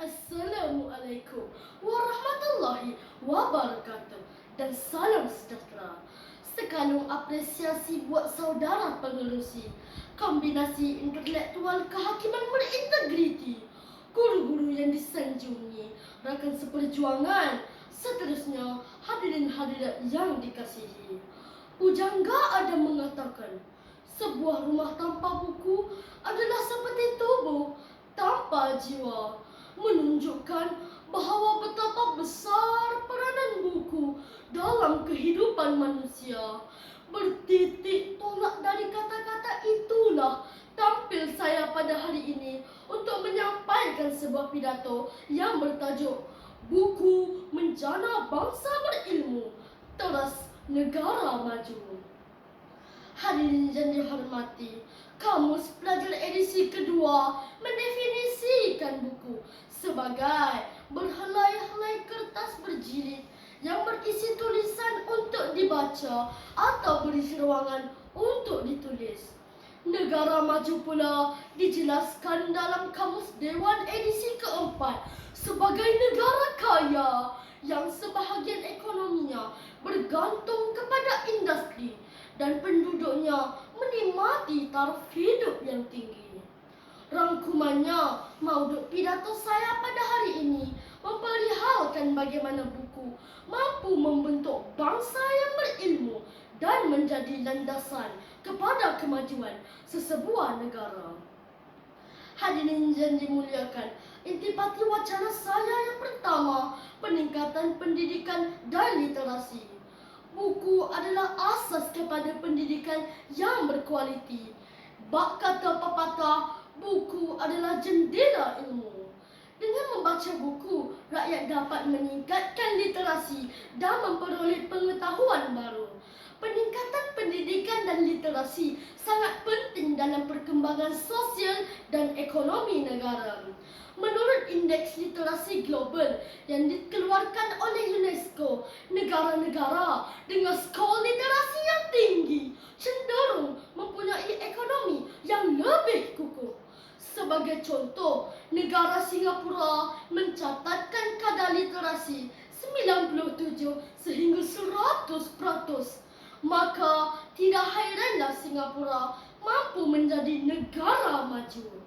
Assalamualaikum warahmatullahi wabarakatuh dan salam sejahtera. Sekalung apresiasi buat saudara pengerusi kombinasi intelektual kehakiman berintegriti, guru-guru yang disanjungi, rakan seperjuangan, seterusnya hadirin hadirat yang dikasihi. Pujangga ada mengatakan, sebuah rumah tanpa buku adalah seperti tubuh tanpa jiwa, menunjukkan bahawa betapa besar peranan buku dalam kehidupan manusia. Bertitik tolak dari kata-kata itulah tampil saya pada hari ini untuk menyampaikan sebuah pidato yang bertajuk Buku Menjana Bangsa Berilmu, Teras Negara Maju. Hadirin yang dihormati, Kamus Pelajar edisi kedua mendefinisikan buku sebagai berhelai-helai kertas berjilid yang berisi tulisan untuk dibaca atau berisi ruangan untuk ditulis. Negara maju pula dijelaskan dalam Kamus Dewan edisi keempat sebagai negara kaya yang sebahagian ekonominya bergantung kepada industri dan penduduknya menikmati taraf hidup yang tinggi. Rangkumannya, maudut pidato saya pada hari ini memperihalkan bagaimana buku mampu membentuk bangsa yang berilmu dan menjadi landasan kepada kemajuan sesebuah negara. Hadirin yang dimuliakan, intipati wacana saya yang pertama, peningkatan pendidikan dan literasi. Buku adalah asas kepada pendidikan yang berkualiti. Bak kata pepatah, buku adalah jendela ilmu. Dengan membaca buku, rakyat dapat meningkatkan literasi dan memperoleh pengetahuan baru. Peningkatan pendidikan dan literasi sangat penting dalam perkembangan sosial dan ekonomi negara. Menurut Indeks Literasi Global yang dikeluarkan oleh UNESCO, negara-negara dengan skor literasi yang tinggi cenderung mempunyai ekonomi yang lebih kukuh. Sebagai contoh, negara Singapura mencatatkan kadar literasi 97 sehingga 100%. Maka tidak hairanlah Singapura mampu menjadi negara maju.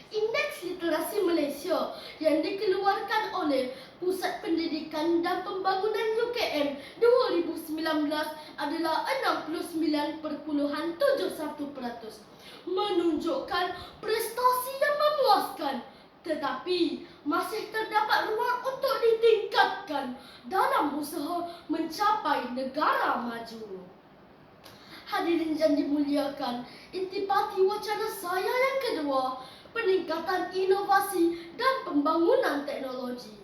Indeks Literasi Malaysia yang dikeluarkan oleh Pusat Pendidikan dan Pembangunan UKM 2019 adalah 69.71%, menunjukkan prestasi yang memuaskan, tetapi masih terdapat ruang untuk ditingkatkan dalam usaha mencapai negara maju. Hadirin yang dimuliakan, intipati wacana saya yang kedua, peningkatan inovasi dan pembangunan teknologi.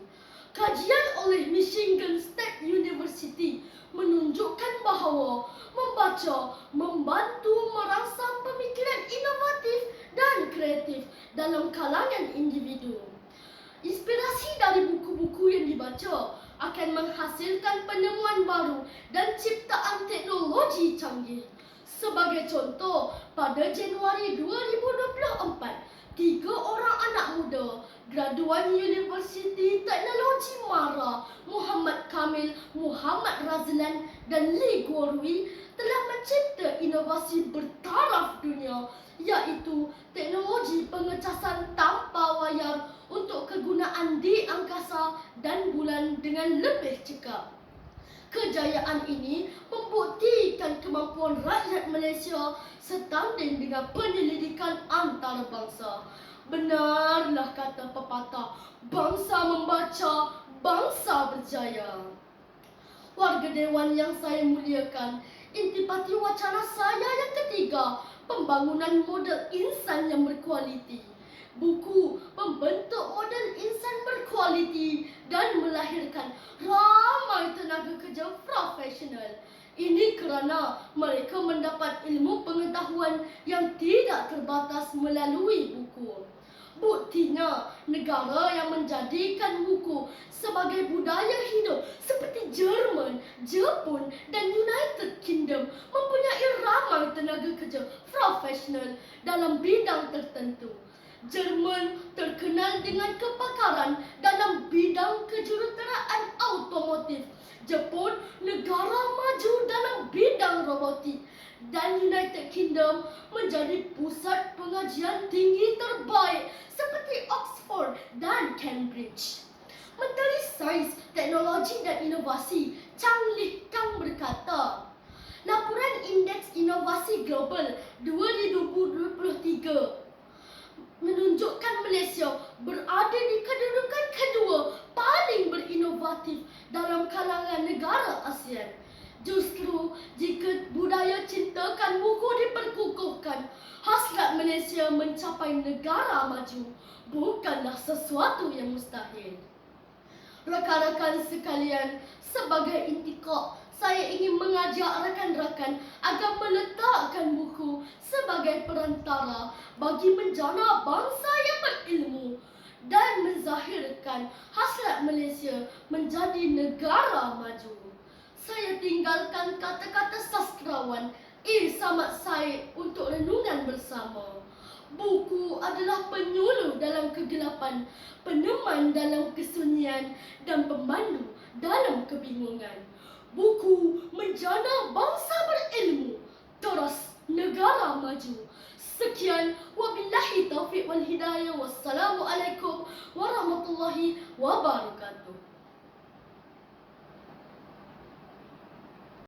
Kajian oleh Michigan State University menunjukkan bahawa membaca membantu merangsang pemikiran inovatif dan kreatif dalam kalangan individu. Inspirasi dari buku-buku yang dibaca akan menghasilkan penemuan baru dan ciptaan teknologi canggih. Sebagai contoh, pada Januari 2024, 3 orang anak muda graduan Universiti Teknologi Mara, Muhammad Kamil, Muhammad Razlan dan Lee Guorui telah mencipta inovasi bertaraf dunia, iaitu teknologi pengecasan tanpa wayar untuk kegunaan di angkasa dan bulan dengan lebih cekap. Kejayaan ini membuktikan kemampuan rakyat Malaysia setanding dengan penyelidikan antarabangsa. Benarlah kata pepatah, bangsa membaca, bangsa berjaya. Warga Dewan yang saya muliakan, intipati wacana saya yang ketiga, pembangunan model insan yang berkualiti. Buku membentuk model insan berkualiti dan melahirkan ramai tenaga kerja profesional. Ini kerana mereka mendapat ilmu pengetahuan yang tidak terbatas melalui buku. Buktinya, negara yang menjadikan buku sebagai budaya hidup seperti Jerman, Jepun dan United Kingdom mempunyai ramai tenaga kerja profesional dalam bidang tertentu. Jerman terkenal dengan kepakaran dalam bidang kejuruteraan automotif. Jepun negara maju dalam bidang robotik. Dan United Kingdom menjadi pusat pengajian tinggi terbaik seperti Oxford dan Cambridge. Menteri Sains, Teknologi dan Inovasi Chang Lih Kang berkata, laporan Indeks Inovasi Global 2023 menunjukkan Malaysia berada di kedudukan kedua paling berinovatif dalam kalangan negara ASEAN. Justru jika budaya cintakan buku diperkukuhkan, hasrat Malaysia mencapai negara maju bukanlah sesuatu yang mustahil. Rakan-rakan sekalian, sebagai intikak, saya ingin mengajak rakan-rakan agar meletakkan buku sebagai perantara bagi menjana bangsa yang berilmu dan menzahirkan hasrat Malaysia menjadi negara maju. Saya tinggalkan kata-kata sastrawan Samad Said untuk renungan bersama. Buku adalah penyuluh dalam kegelapan, peneman dalam kesunyian dan pemandu dalam kebingungan. Buku menjana bangsa berilmu, terus negara maju. Sekian, wabillahi taufiq wal hidayah. Wassalamualaikum warahmatullahi wabarakatuh.